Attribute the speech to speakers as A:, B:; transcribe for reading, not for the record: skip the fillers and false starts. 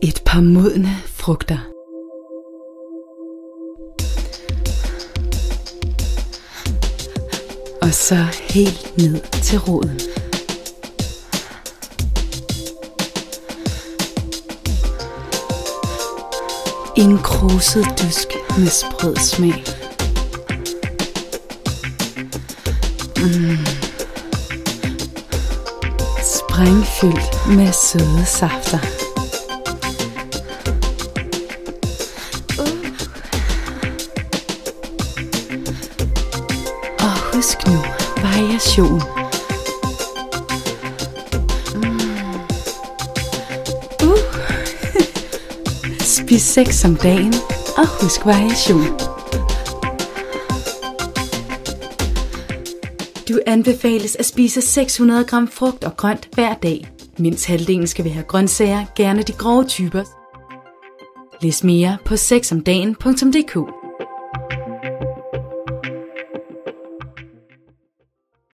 A: Et par modne frugter. Og så helt ned til roden. En kruset dysk med sprød smag. Sprængfyldt med søde safter. Og husk nu, variation. Spis 6 om dagen, og husk variation. Du anbefales at spise 600 gram frugt og grønt hver dag. Mindst halvdelen skal være grøntsager, gerne de grove typer. Læs mere på 6omdagen.dk.